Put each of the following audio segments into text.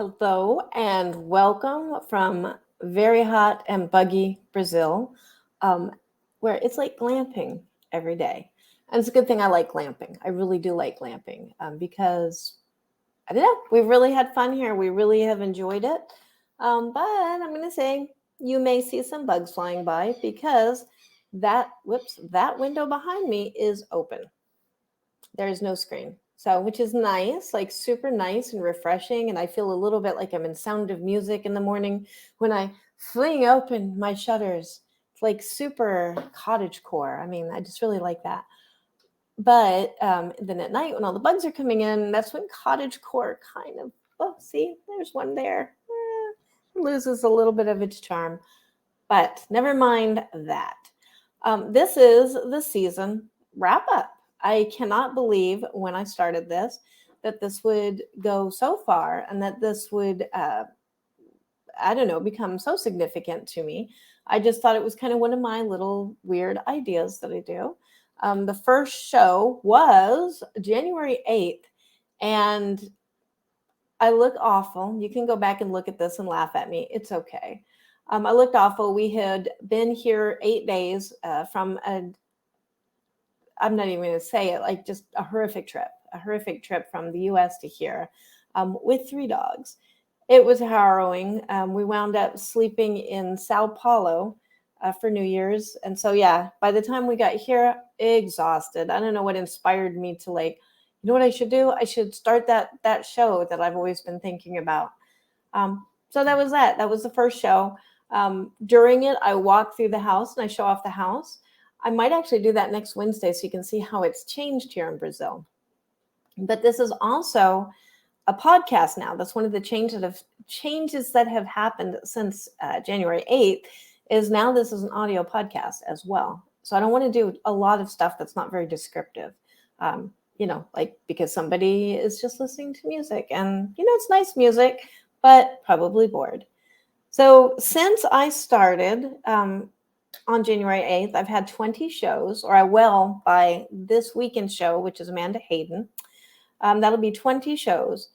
Hello and welcome from very hot and buggy Brazil, um, where it's like glamping every day. And it's a good thing I like glamping. I really do like glamping because I don't know, we've really had fun here. We really have enjoyed it. But I'm going to say you may see some bugs flying by because that window behind me is open. There is no screen. So, which is nice, like super nice and refreshing. And I feel a little bit like I'm in Sound of Music in the morning when I fling open my shutters. It's like super cottage core. I mean, I just really like that. But then at night, when all the bugs are coming in, that's when cottage core kind of, oh, see, there's one there. Loses a little bit of its charm. But never mind that. This is the season wrap up. I cannot believe when I started this that this would go so far and that this would, I don't know, become so significant to me. I just thought it was kind of one of my little weird ideas that I do. The first show was January 8th, and I look awful. You can go back and look at this and laugh at me. It's okay. I looked awful. We had been here 8 days from I'm not even going to say it, like just a horrific trip from the US to here with three dogs. It was harrowing. We wound up sleeping in Sao Paulo for New Year's. And so, yeah, by the time we got here, exhausted. I don't know what inspired me to like, you know what I should do? I should start that show that I've always been thinking about. So that was that. That was the first show. During it, I walk through the house and I show off the house. I might actually do that next Wednesday so you can see how it's changed here in Brazil. But this is also a podcast now. That's one of the changes that have happened since January 8th is now this is an audio podcast as well. So I don't want to do a lot of stuff that's not very descriptive. Like because somebody is just listening to music and, it's nice music, but probably bored. So since I started on January 8th, I've had 20 shows, or I will by this weekend show, which is Amanda Hayden. That'll be 20 shows.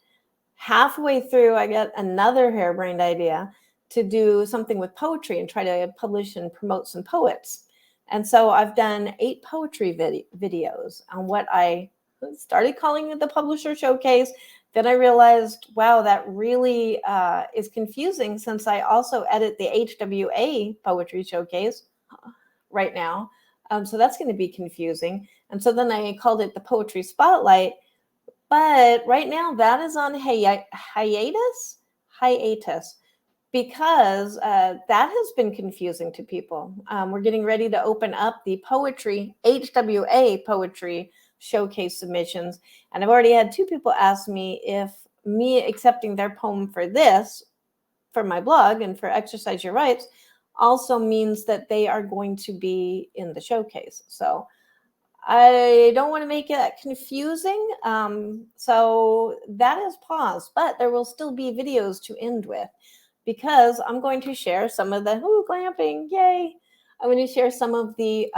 Halfway through, I get another harebrained idea to do something with poetry and try to publish and promote some poets. And so I've done 8 poetry videos on what I started calling it the Publisher Showcase. Then I realized, wow, that really is confusing since I also edit the HWA Poetry Showcase right now. So that's going to be confusing. And so then I called it the Poetry Spotlight. But right now that is on hiatus, because that has been confusing to people. We're getting ready to open up the HWA Poetry Showcase submissions. And I've already had 2 people ask me if me accepting their poem for my blog and for Exercise Your Rights also means that they are going to be in the showcase. So I don't want to make it confusing. So that is paused, but there will still be videos to end with because I'm going to share some of the, glamping, yay. I'm going to share some of the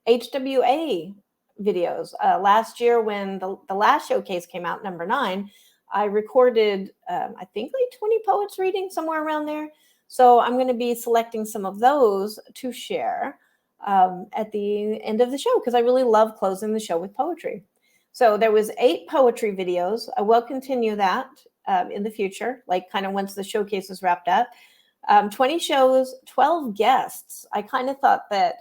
HWA videos. Last year when the last showcase came out, number 9, I recorded, I think like 20 poets reading, somewhere around there. So I'm going to be selecting some of those to share at the end of the show because I really love closing the show with poetry. So there was 8 poetry videos. I will continue that in the future, like kind of once the showcase is wrapped up. 20 shows, 12 guests. I kind of thought that,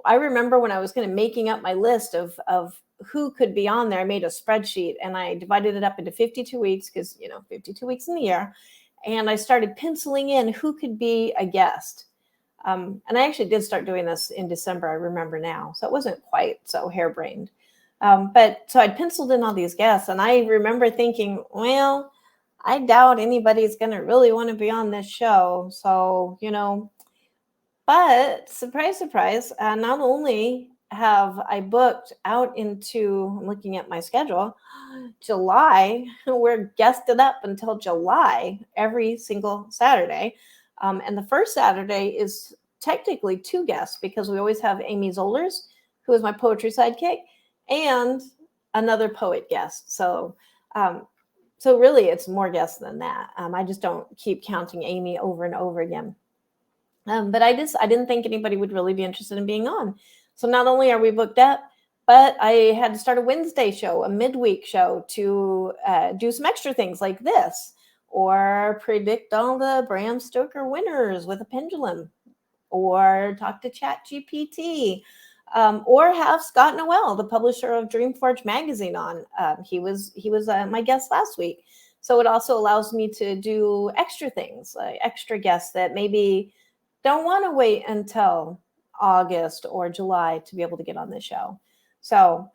I remember when I was kind of making up my list of who could be on there, I made a spreadsheet and I divided it up into 52 weeks because, 52 weeks in the year. And I started penciling in who could be a guest. And I actually did start doing this in December, I remember now. So it wasn't quite so harebrained. But so I'd penciled in all these guests. And I remember thinking, well, I doubt anybody's going to really want to be on this show. So, but surprise, surprise, not only have I booked out into, I'm looking at my schedule, July, we're guested up until July every single Saturday. And the first Saturday is technically 2 guests because we always have Amy Zollers, who is my poetry sidekick, and another poet guest. So So really, it's more guests than that. I just don't keep counting Amy over and over again. But I didn't think anybody would really be interested in being on. So not only are we booked up, but I had to start a Wednesday show, a midweek show, to do some extra things like this, or predict all the Bram Stoker winners with a pendulum, or talk to ChatGPT, or have Scott Noel, the publisher of Dreamforge magazine, on. He was my guest last week, so it also allows me to do extra things, like extra guests that maybe don't want to wait until August or July to be able to get on the show. So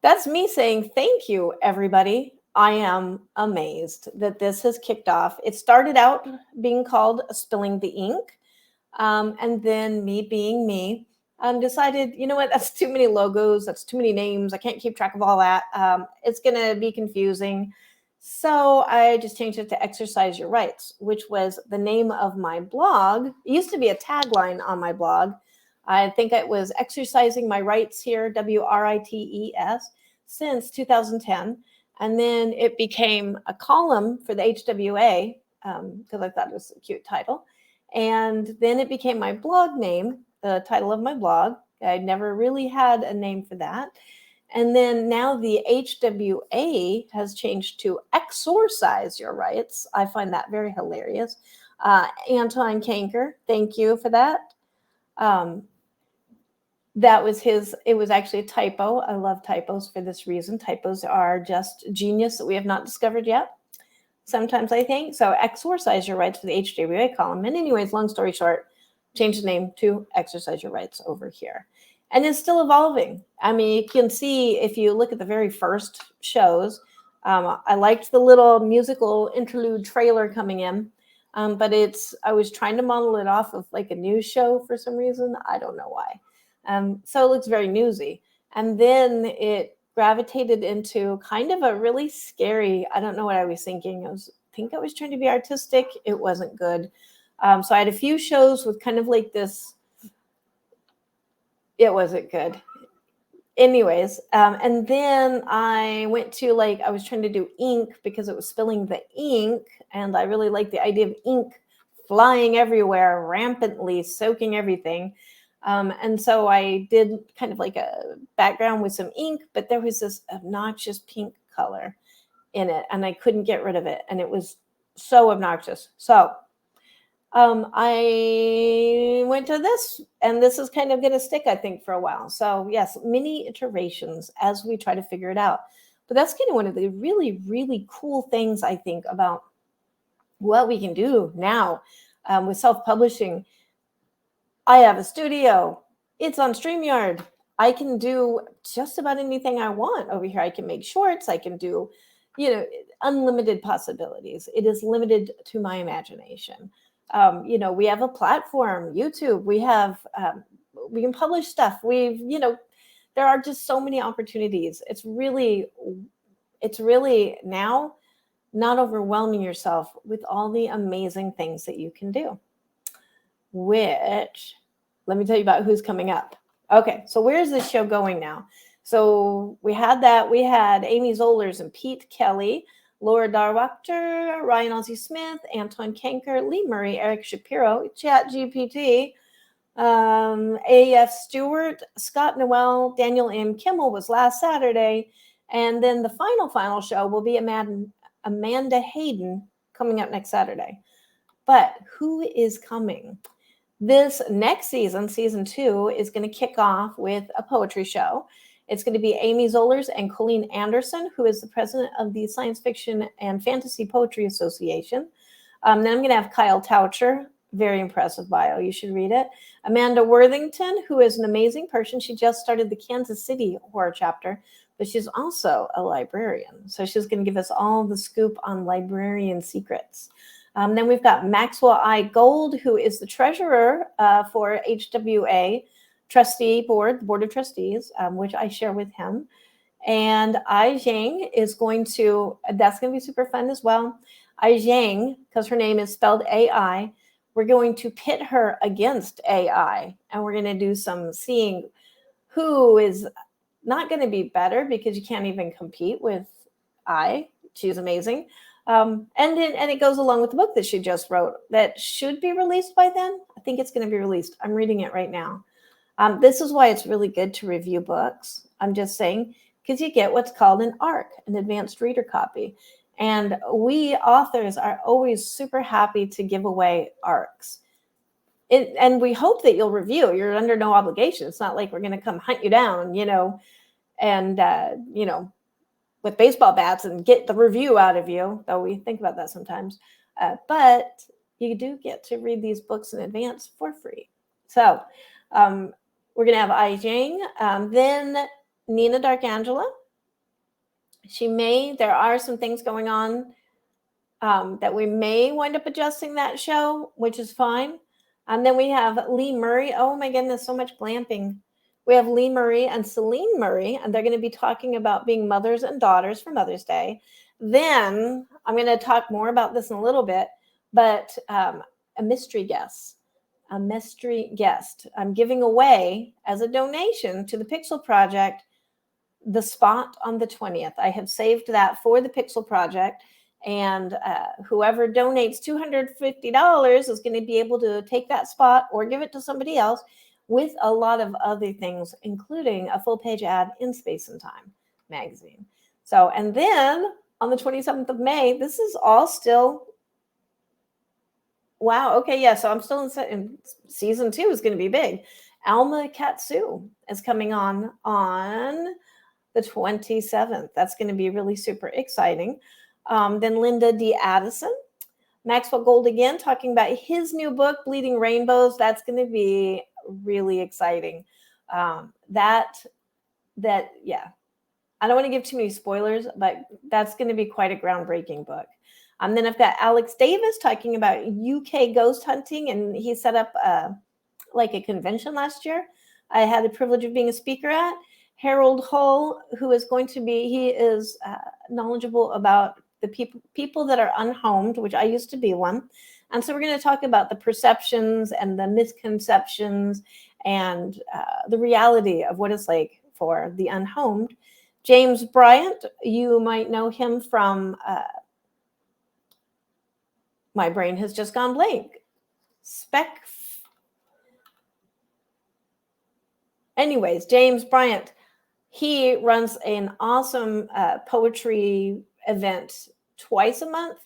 that's me saying thank you, everybody. I am amazed that this has kicked off. It started out being called Spilling the Ink. And then me being me, decided, you know what, that's too many logos, that's too many names. I can't keep track of all that. It's going to be confusing. So I just changed it to Exercise Your Rights, which was the name of my blog. It used to be a tagline on my blog. I think it was Exercising My Rights Here, WRITES, since 2010. And then it became a column for the HWA, because I thought it was a cute title. And then it became my blog name, the title of my blog. I never really had a name for that. And then now the HWA has changed to Exorcise Your Rights. I find that very hilarious. Anton Kanker, thank you for that. That was his, it was actually a typo. I love typos for this reason. Typos are just genius that we have not discovered yet. Sometimes I think. So Exorcise Your Rights for the HWA column. And anyways, long story short, change the name to Exercise Your Rights over here. And it's still evolving. I mean, you can see if you look at the very first shows, I liked the little musical interlude trailer coming in, but I was trying to model it off of like a news show for some reason. I don't know why. So it looks very newsy. And then it gravitated into kind of a really scary, I don't know what I was thinking. I think I was trying to be artistic. It wasn't good. So I had a few shows with kind of like this. It wasn't good. Anyways, and then I went to I was trying to do ink because it was spilling the ink. And I really like the idea of ink flying everywhere, rampantly soaking everything. And so I did kind of like a background with some ink, but there was this obnoxious pink color in it and I couldn't get rid of it. And it was so obnoxious. So I went to this, and this is kind of going to stick, I think, for a while. So yes, many iterations as we try to figure it out. But that's kind of one of the really, really cool things, I think, about what we can do now with self-publishing. I have a studio. It's on StreamYard. I can do just about anything I want over here. I can make shorts. I can do, unlimited possibilities. It is limited to my imagination. We have a platform, YouTube. We can publish stuff. There are just so many opportunities. It's really now not overwhelming yourself with all the amazing things that you can do. Which, let me tell you about who's coming up. Okay, so where's this show going now? So we had Amy Zollers and Pete Kelly, Laura Darwachter, Ryan Ozzie Smith, Anton Kanker, Lee Murray, Eric Shapiro, ChatGPT, A.F. Stewart, Scott Noel, Daniel M. Kimmel was last Saturday. And then the final show will be Amanda Hayden coming up next Saturday. But who is coming? This next season, season 2, is going to kick off with a poetry show. It's going to be Amy Zollers and Colleen Anderson, who is the president of the Science Fiction and Fantasy Poetry Association. Then I'm going to have Kyle Toucher, very impressive bio. You should read it. Amanda Worthington, who is an amazing person. She just started the Kansas City horror chapter, but she's also a librarian. So she's going to give us all the scoop on librarian secrets. Then we've got Maxwell I. Gold, who is the treasurer for HWA trustee board, the board of trustees, which I share with him. And Ai Zhang is that's going to be super fun as well. Ai Zhang, because her name is spelled AI, we're going to pit her against AI. And we're going to do some seeing who is not going to be better, because you can't even compete with She's amazing. And it goes along with the book that she just wrote that should be released by then. I think it's going to be released. I'm reading it right now. This is why it's really good to review books. I'm just saying, because you get what's called an ARC, an advanced reader copy. And we authors are always super happy to give away ARCs. And we hope that you'll review. You're under no obligation. It's not like we're going to come hunt you down, and, with baseball bats and get the review out of you, though we think about that sometimes. But you do get to read these books in advance for free. So we're going to have Ai Jing, then Nina Darkangela. There are some things going on that we may wind up adjusting that show, which is fine. And then we have Lee Murray. Oh my goodness, so much glamping. We have Lee Murray and Celine Murray, and they're going to be talking about being mothers and daughters for Mother's Day. Then I'm going to talk more about this in a little bit, but a mystery guest. I'm giving away as a donation to the Pixel Project the spot on the 20th. I have saved that for the Pixel Project, and whoever donates $250 is going to be able to take that spot or give it to somebody else, with a lot of other things, including a full-page ad in Space and Time magazine. So, and then on the 27th of May, this is all still, wow, okay, yeah, so I'm still in season 2 is going to be big. Alma Katsu is coming on the 27th. That's going to be really super exciting. Then Linda D. Addison. Maxwell Gold again, talking about his new book, Bleeding Rainbows. That's going to be really exciting. Yeah. I don't want to give too many spoilers, but that's going to be quite a groundbreaking book. Then I've got Alex Davis talking about UK ghost hunting, and he set up a convention last year. I had the privilege of being a speaker at. Harold Hull, he is knowledgeable about the people that are unhomed, which I used to be one. And so we're going to talk about the perceptions and the misconceptions and the reality of what it's like for the unhomed. James Bryant, you might know him from, my brain has just gone blank. Anyways, James Bryant, he runs an awesome poetry event twice a month.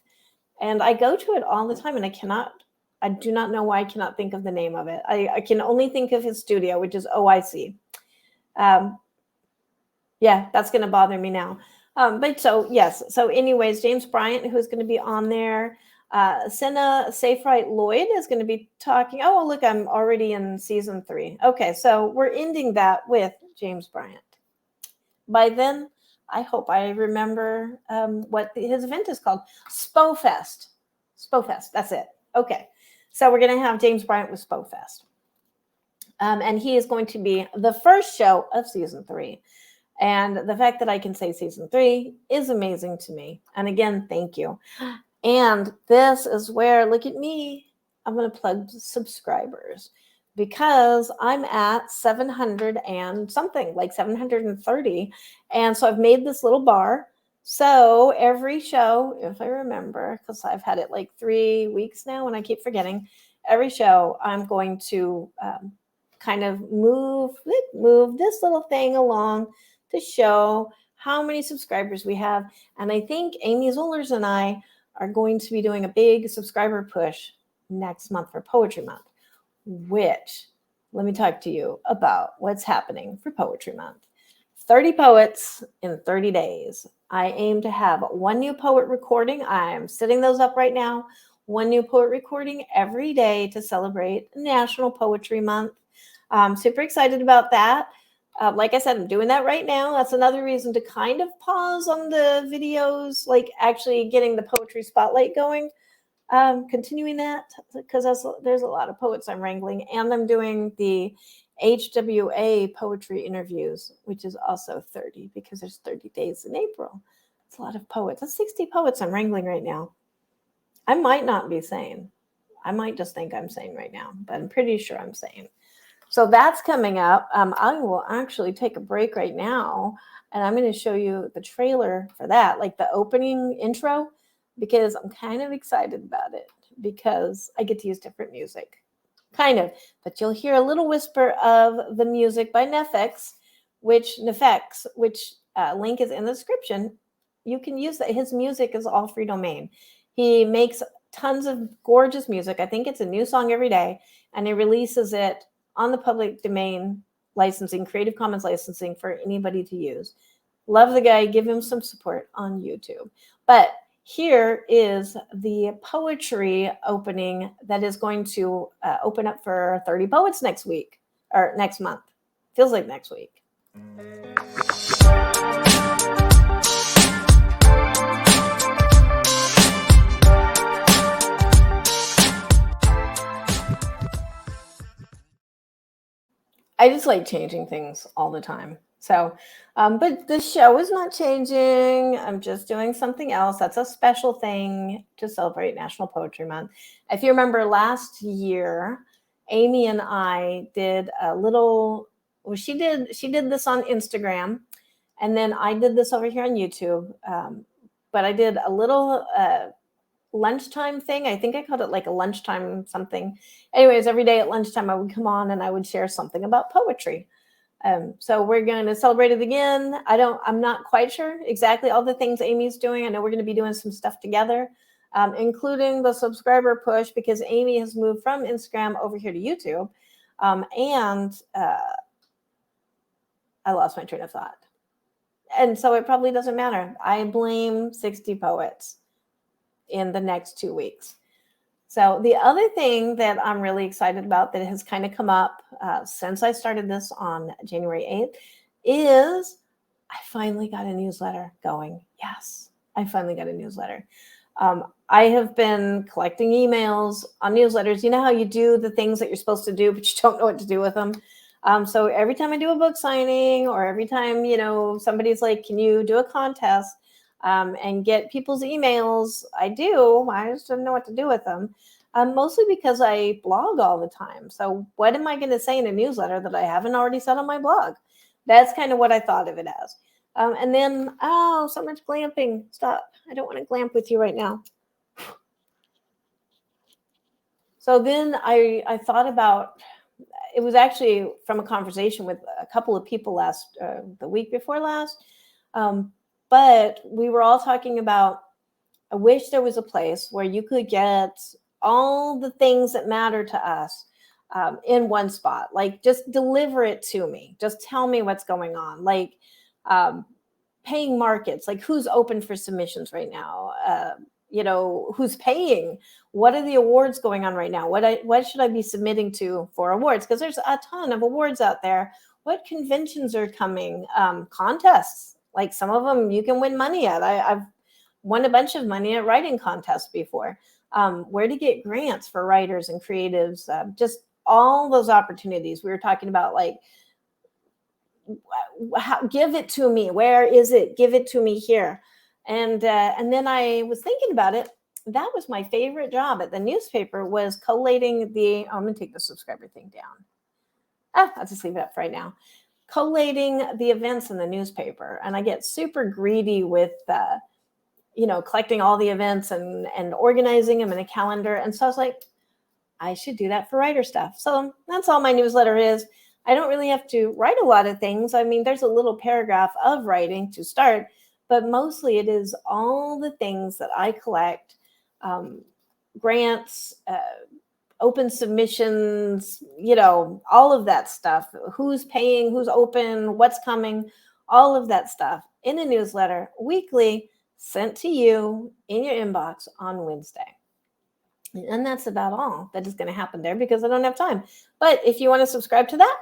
And I go to it all the time, and I do not know why I cannot think of the name of it. I can only think of his studio, which is OIC. Yeah, that's going to bother me now. But so, yes. So anyways, James Bryant, who's going to be on there. Senna Seyfried Lloyd is going to be talking. Oh, look, I'm already in season 3. Okay, so we're ending that with James Bryant. By then, I hope I remember what his event is called. SPOFest. That's it. Okay. So we're going to have James Bryant with SPOFest. And he is going to be the first show of season 3. And the fact that I can say season 3 is amazing to me. And again, thank you. And this is where, look at me, I'm going to plug subscribers, because I'm at 700 and something, like 730. And so I've made this little bar. So every show, if I remember, because I've had it like 3 weeks now and I keep forgetting, every show I'm going to kind of move this little thing along to show how many subscribers we have. And I think Amy Zollers and I are going to be doing a big subscriber push next month for Poetry Month, which, let me talk to you about what's happening for Poetry Month. 30 poets in 30 days. I aim to have 1 new poet recording. I'm setting those up right now. 1 new poet recording every day to celebrate National Poetry Month. I'm super excited about that. Like I said, I'm doing that right now. That's another reason to kind of pause on the videos, like actually getting the poetry spotlight going. Continuing that, because there's a lot of poets I'm wrangling, and I'm doing the HWA poetry interviews, which is also 30, because there's 30 days in April. It's a lot of poets. That's 60 poets I'm wrangling right now. I might not be sane. I might just think I'm sane right now, but I'm pretty sure I'm sane. So that's coming up. I will actually take a break right now, and I'm going to show you the trailer for that, like the opening intro, because I'm kind of excited about it because I get to use different music. Kind of, but you'll hear a little whisper of the music by Nefex, which link is in the description. You can use that. His music is all free domain. He makes tons of gorgeous music. I think it's a new song every day, and he releases it on the public domain licensing, Creative Commons licensing for anybody to use. Love the guy. Give him some support on YouTube. But here is the poetry opening that is going to open up for 30 poets next week or next month. Feels like next week. I just like changing things all the time. So, but the show is not changing. I'm just doing something else. That's a special thing to celebrate National Poetry Month. If you remember last year, Amy and I did a little, well, she did this on Instagram, and then I did this over here on YouTube. But I did a little lunchtime thing. I think I called it like a lunchtime something. Anyways, every day at lunchtime, I would come on and I would share something about poetry. So we're going to celebrate it again. I'm not quite sure exactly all the things Amy's doing. I know we're going to be doing some stuff together, including the subscriber push, because Amy has moved from Instagram over here to YouTube. And I lost my train of thought. And so it probably doesn't matter. I blame 60 poets in the next 2 weeks. So the other thing that I'm really excited about that has kind of come up since I started this on January 8th is I finally got a newsletter going. Yes, I finally got a newsletter. I have been collecting emails on newsletters. You know how you do the things that you're supposed to do, but you don't know what to do with them. So every time I do a book signing, or every time, somebody's like, can you do a contest and get people's emails? I just don't know what to do with them. Mostly because I blog all the time. So what am I going to say in a newsletter that I haven't already said on my blog? That's kind of what I thought of it as. And then, so much glamping. Stop. I don't want to glamp with you right now. So then I thought about, it was actually from a conversation with a couple of people the week before last. But we were all talking about, I wish there was a place where you could get all the things that matter to us in one spot. Like, just deliver it to me. Just tell me what's going on. Like paying markets, like who's open for submissions right now? Who's paying? What are the awards going on right now? What should I be submitting to for awards? Because there's a ton of awards out there. What conventions are coming? Contests, like some of them you can win money at. I've won a bunch of money at writing contests before. Where to get grants for writers and creatives, just all those opportunities. We were talking about, like, give it to me. Where is it? Give it to me here. And then I was thinking about it. That was my favorite job at the newspaper, was collating I'm going to take the subscriber thing down. I'll just leave it up for right now. Collating the events in the newspaper. And I get super greedy with collecting all the events and organizing them in a calendar. And so I was like, I should do that for writer stuff. So that's all my newsletter is. I don't really have to write a lot of things. I mean, there's a little paragraph of writing to start, but mostly it is all the things that I collect, grants, open submissions, all of that stuff. Who's paying, who's open, what's coming, all of that stuff in a newsletter weekly, sent to you in your inbox on Wednesday. And that's about all that is going to happen there, because I don't have time. But if you want to subscribe to that,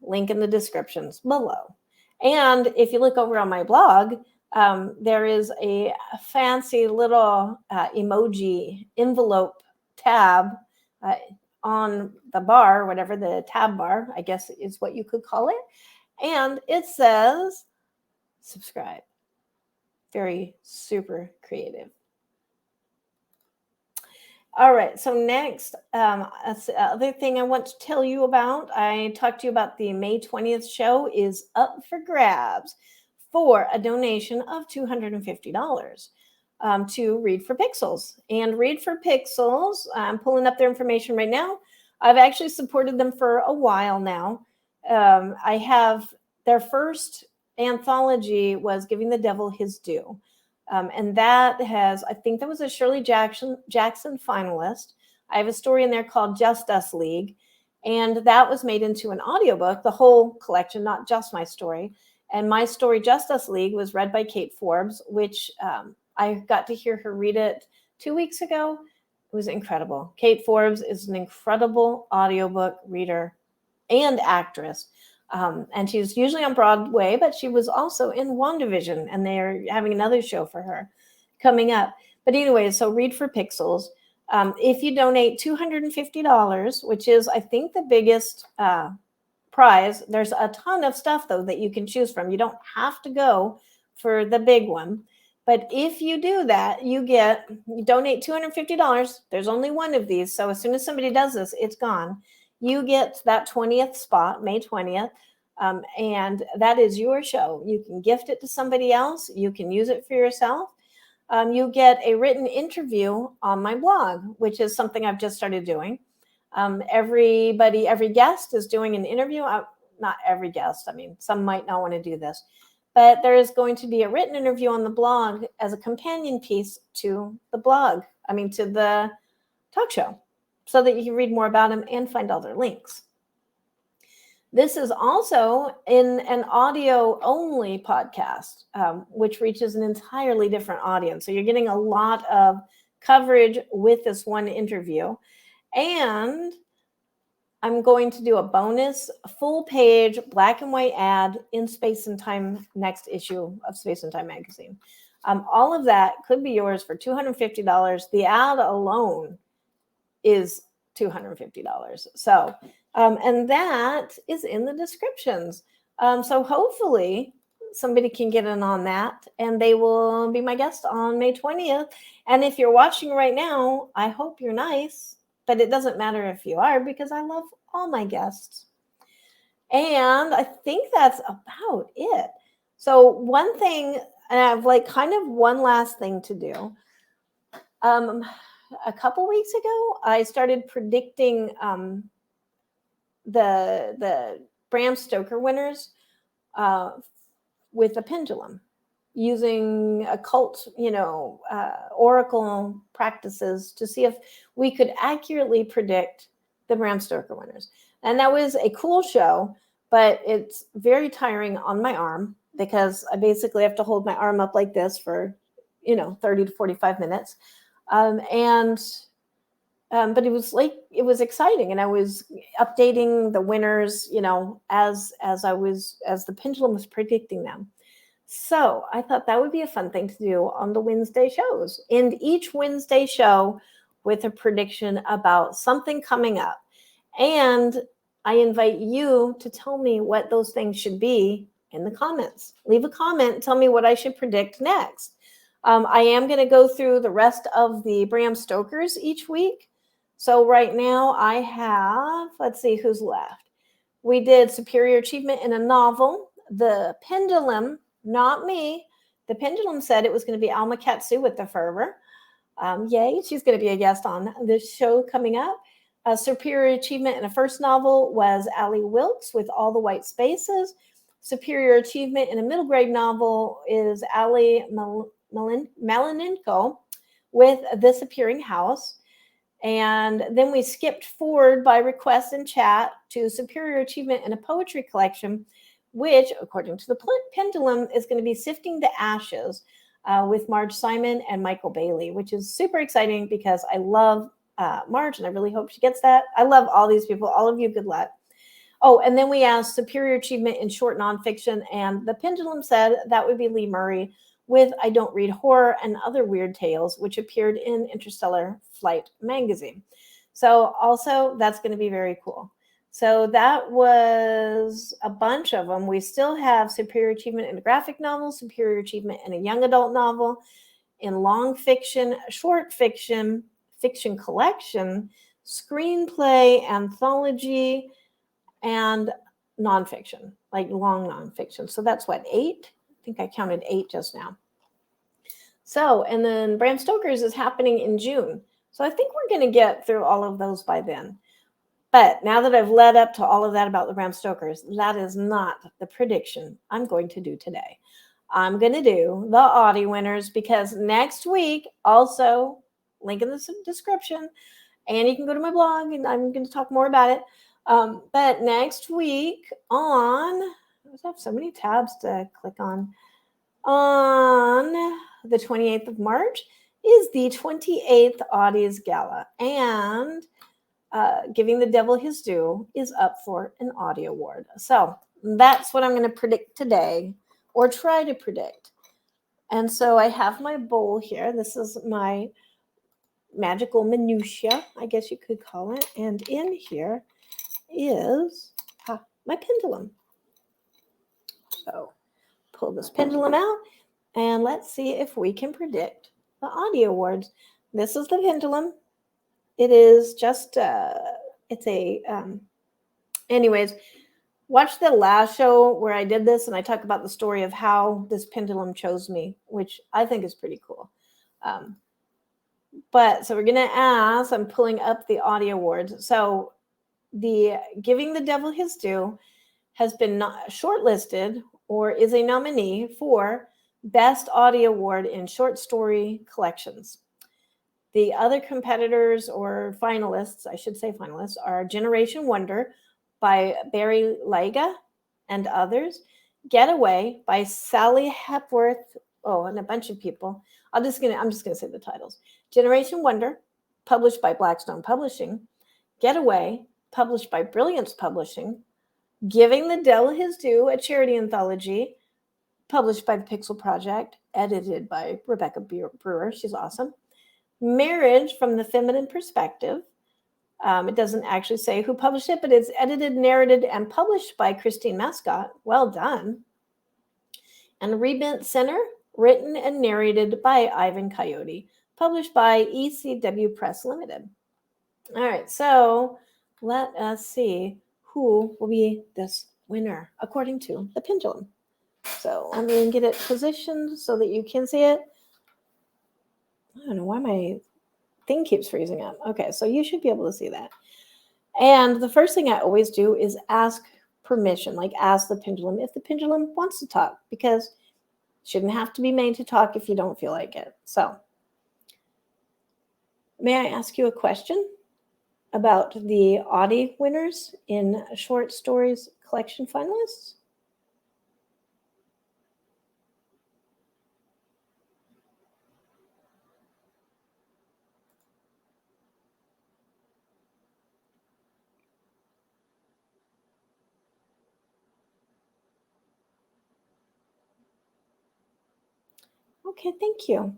link in the descriptions below. And if you look over on my blog, there is a fancy little emoji envelope tab on the bar, whatever the tab bar, I guess is what you could call it. And it says, subscribe. Very super creative. All right. So next, other thing I want to tell you about, I talked to you about the May 20th show is up for grabs for a donation of $250 to Read for Pixels. And Read for Pixels, I'm pulling up their information right now. I've actually supported them for a while now. I have their first anthology was Giving the Devil His Due. And that has, I think that was a Shirley Jackson finalist. I have a story in there called Just Us League. And that was made into an audiobook, the whole collection, not just my story. And my story, Just Us League, was read by Kate Forbes, which I got to hear her read it 2 weeks ago. It was incredible. Kate Forbes is an incredible audiobook reader and actress. And she's usually on Broadway, but she was also in WandaVision, and they're having another show for her coming up. But anyway, so Read for Pixels. If you donate $250, which is, I think, the biggest prize, there's a ton of stuff, though, that you can choose from. You don't have to go for the big one. But if you do that, you donate $250. There's only one of these. So as soon as somebody does this, it's gone. You get that 20th spot, May 20th, and that is your show. You can gift it to somebody else. You can use it for yourself. You get a written interview on my blog, which is something I've just started doing. Every guest is doing an interview. Not every guest. I mean, some might not want to do this, but there is going to be a written interview on the blog as a companion piece to the to the talk show, so that you can read more about them and find all their links. This is also in an audio-only podcast, which reaches an entirely different audience. So you're getting a lot of coverage with this one interview. And I'm going to do a bonus full-page black and white ad in Space and Time, next issue of Space and Time magazine. All of that could be yours for $250. The ad alone is $250. So, and that is in the descriptions. So hopefully somebody can get in on that, and they will be my guest on May 20th. And if you're watching right now, I hope you're nice, but it doesn't matter if you are, because I love all my guests. And I think that's about it. So one thing, and I've kind of one last thing to do. A couple weeks ago, I started predicting the Bram Stoker winners with a pendulum, using occult, oracle practices to see if we could accurately predict the Bram Stoker winners. And that was a cool show, but it's very tiring on my arm, because I basically have to hold my arm up like this for 30 to 45 minutes. But it was exciting, and I was updating the winners, as the pendulum was predicting them. So I thought that would be a fun thing to do on the Wednesday shows, and each Wednesday show with a prediction about something coming up. And I invite you to tell me what those things should be in the comments. Leave a comment and tell me what I should predict next. I am going to go through the rest of the Bram Stokers each week. So right now I have, let's see who's left. We did Superior Achievement in a Novel. The Pendulum, not me. The Pendulum said it was going to be Alma Katsu with the Fervor. Yay, she's going to be a guest on this show coming up. Superior Achievement in a First Novel was Allie Wilkes with All the White Spaces. Superior Achievement in a Middle Grade Novel is Allie Malininko with This Appearing House. And then we skipped forward by request in chat to Superior Achievement in a Poetry Collection, which, according to the Pendulum, is going to be Sifting the Ashes with Marge Simon and Michael Bailey, which is super exciting because I love Marge, and I really hope she gets that. I love all these people. All of you, good luck. Oh, and then we asked Superior Achievement in Short Nonfiction, and the Pendulum said that would be Lee Murray with I Don't Read Horror and Other Weird Tales, which appeared in Interstellar Flight magazine. So also, that's going to be very cool. So that was a bunch of them. We still have Superior Achievement in a graphic novel, Superior Achievement in a young adult novel, in long fiction, short fiction, fiction collection, screenplay, anthology, and nonfiction, like long nonfiction. So that's what, 8? I think I counted 8 just now. So, and then Bram Stoker's is happening in June. So I think we're going to get through all of those by then. But now that I've led up to all of that about the Bram Stokers, that is not the prediction I'm going to do today. I'm going to do the Audie winners because next week, also, link in the description, and you can go to my blog and I'm going to talk more about it. But next week I have so many tabs to click on the 28th of March is the 28th Audie's Gala. And Giving the Devil His Due is up for an Audie Award. So that's what I'm going to predict today, or try to predict. And so I have my bowl here. This is my magical minutia, I guess you could call it. And in here is my pendulum. So pull this pendulum out and let's see if we can predict the Audie Awards. This is the pendulum. It is just, anyways, watch the last show where I did this and I talk about the story of how this pendulum chose me, which I think is pretty cool. So we're going to ask, I'm pulling up the Audie Awards. So the Giving the Devil His Due has been shortlisted or is a nominee for Best Audie Award in Short Story Collections. The other competitors or finalists, I should say finalists, are Generation Wonder by Barry Lyga and others, Getaway by Sally Hepworth, and a bunch of people. I'm just gonna say the titles. Generation Wonder, published by Blackstone Publishing. Getaway, published by Brilliance Publishing. Giving the Devil His Due, a charity anthology, published by the Pixel Project, edited by Rebecca Brewer. She's awesome. Marriage from the Feminine Perspective. It doesn't actually say who published it, but it's edited, narrated, and published by Christine Mascott. Well done. And Rebent Center, written and narrated by Ivan Coyote, published by ECW Press Limited. All right, so let us see who will be this winner according to the pendulum. So let me get it positioned so that you can see it. I don't know why my thing keeps freezing up. Okay, so you should be able to see that. And the first thing I always do is ask permission, like ask the pendulum if the pendulum wants to talk, because it shouldn't have to be made to talk if you don't feel like it. So may I ask you a question about the Audie winners in short stories collection finalists? Okay, thank you.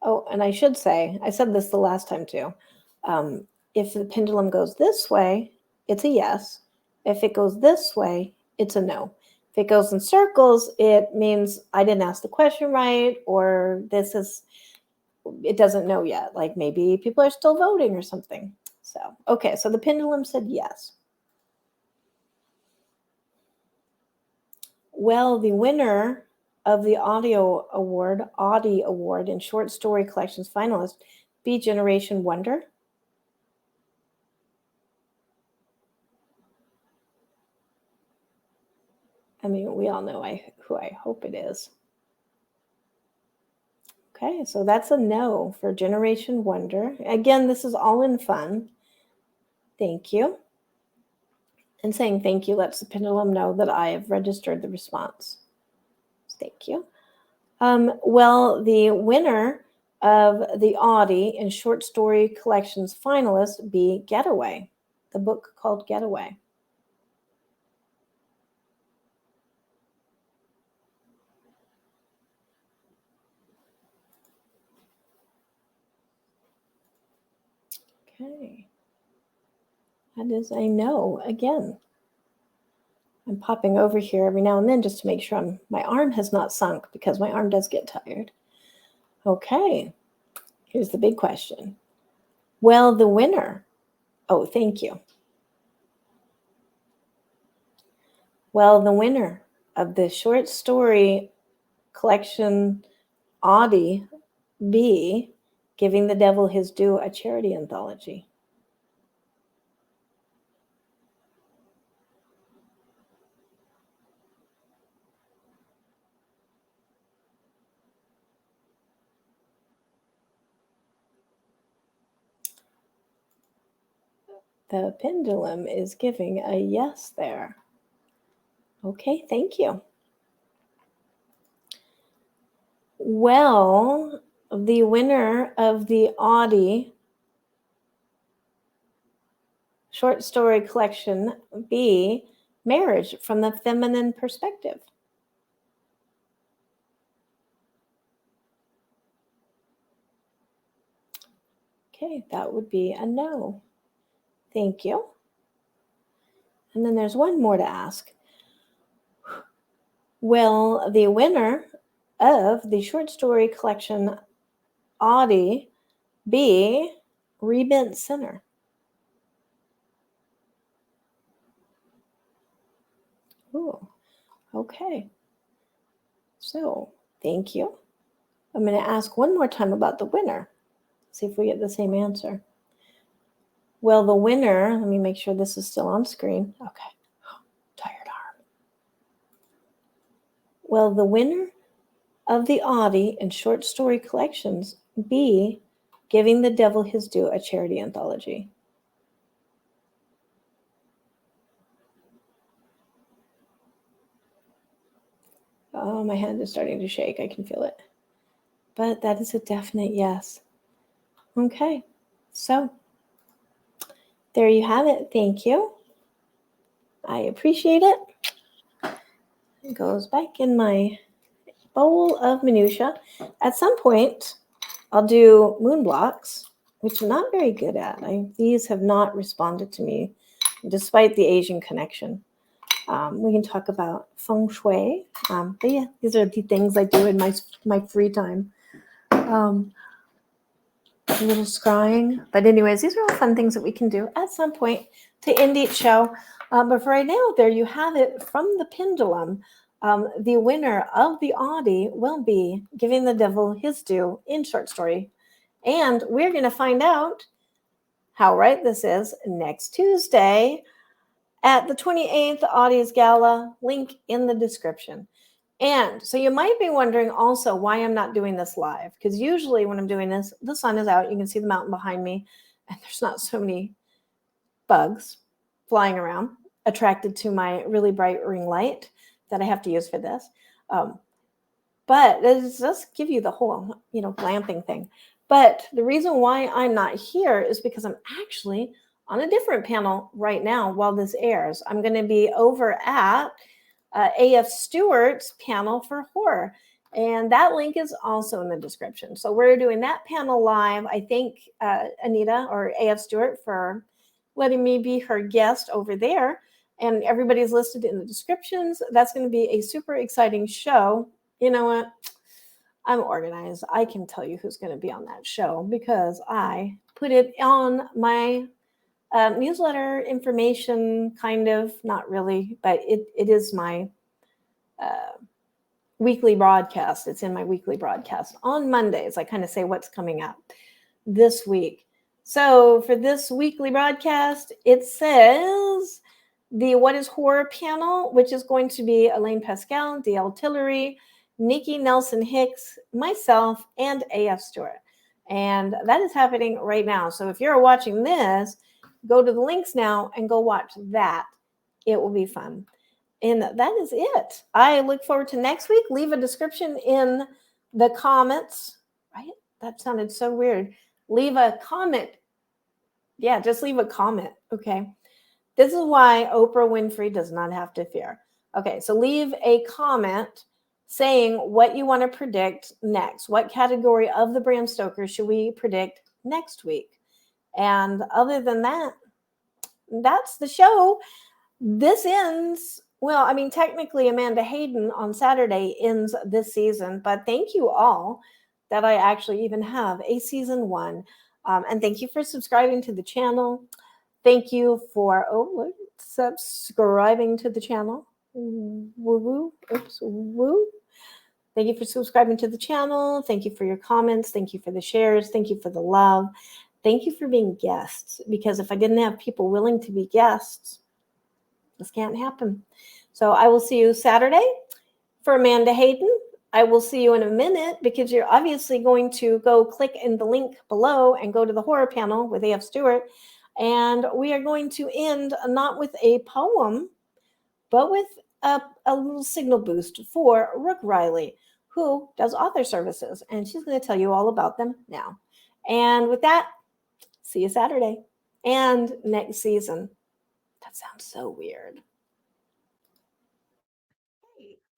Oh, and I should say, I said this the last time too. If the pendulum goes this way, it's a yes. If it goes this way, it's a no. If it goes in circles, it means I didn't ask the question right, or it doesn't know yet. Like maybe people are still voting or something. So, okay, so the pendulum said yes. Well, the winner of the Audie Award in Short Story Collections finalist, be Generation Wonder. I mean, we all know who I hope it is. Okay, so that's a no for Generation Wonder. Again, this is all in fun. Thank you. And saying thank you lets the pendulum know that I have registered the response. Thank you. Well, the winner of the Audie in Short Story Collections finalist be Getaway, the book called Getaway. Okay. That is a no again. I'm popping over here every now and then just to make sure my arm has not sunk, because my arm does get tired. Okay. Here's the big question. Well, the winner. Oh, thank you. Well, the winner of the short story collection Audie B, Giving the Devil His Due, a charity anthology. The pendulum is giving a yes there. Okay, thank you. Well, the winner of the Audie short story collection B, Marriage from the Feminine Perspective. Okay, that would be a no. Thank you. And then there's one more to ask. Will the winner of the short story collection Audie be Rebent Sinner? Ooh, okay. So, thank you. I'm going to ask one more time about the winner. See if we get the same answer. Well, the winner, let me make sure this is still on screen. Okay. Tired arm. Well, the winner of the Audie and short story collections B, Giving the Devil His Due, a charity anthology. Oh, my hand is starting to shake. I can feel it. But that is a definite yes. Okay. So, there you have it. Thank you. I appreciate it. It goes back in my bowl of minutia. At some point, I'll do moon blocks, which I'm not very good at. These have not responded to me, despite the Asian connection. We can talk about feng shui. But yeah, these are the things I do in my free time. A little scrying. But anyways, these are all fun things that we can do at some point to end each show. But for right now, there you have it from the pendulum. The winner of the Audie will be Giving the Devil His Due in short story. And we're going to find out how right this is next Tuesday at the 28th Audie's Gala, link in the description. And so you might be wondering also why I'm not doing this live, because usually when I'm doing this, the sun is out. You can see the mountain behind me, and there's not so many bugs flying around attracted to my really bright ring light that I have to use for this. But it does give you the whole, glamping thing. But the reason why I'm not here is because I'm actually on a different panel right now while this airs. I'm going to be over at A.F. Stewart's panel for horror. And that link is also in the description. So we're doing that panel live. I thank Anita or A.F. Stewart for letting me be her guest over there. And everybody's listed in the descriptions. That's going to be a super exciting show. You know what? I'm organized. I can tell you who's going to be on that show because I put it on my newsletter information, kind of, not really, but it is my weekly broadcast. It's in my weekly broadcast on Mondays. I kind of say what's coming up this week. So for this weekly broadcast, it says the What is Horror panel, which is going to be Elaine Pascal, D.L. Tillery, Nikki Nelson Hicks, myself, and A.F. Stewart. And that is happening right now. So if you're watching this, go to the links now and go watch that. It will be fun. And that is it. I look forward to next week. Leave a description in the comments. Right? That sounded so weird. Leave a comment. Yeah, just leave a comment. Okay. This is why Oprah Winfrey does not have to fear. Okay, so leave a comment saying what you want to predict next. What category of the Bram Stoker should we predict next week? And other than that, that's the show. This ends, well, I mean, technically Amanda Hayden on Saturday ends this season, but thank you all that I actually even have a season 1 And thank you for subscribing to the channel. Thank you for subscribing to the channel. Woo woo. Oops, woo. Thank you for subscribing to the channel. Thank you for your comments. Thank you for the shares. Thank you for the love. Thank you for being guests, because if I didn't have people willing to be guests, this can't happen. So I will see you Saturday for Amanda Hayden. I will see you in a minute, because you're obviously going to go click in the link below and go to the horror panel with A.F. Stewart. And we are going to end not with a poem, but with a little signal boost for Rook Riley, who does author services. And she's going to tell you all about them now. And with that, see you Saturday and next season. That sounds so weird.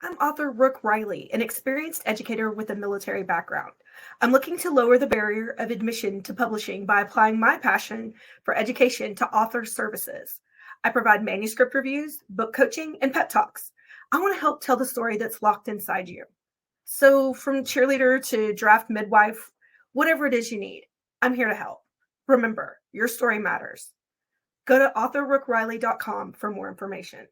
I'm author Rook Riley, an experienced educator with a military background. I'm looking to lower the barrier of admission to publishing by applying my passion for education to author services. I provide manuscript reviews, book coaching, and pep talks. I want to help tell the story that's locked inside you. So, from cheerleader to draft midwife, whatever it is you need, I'm here to help. Remember, your story matters. Go to authorrookriley.com for more information.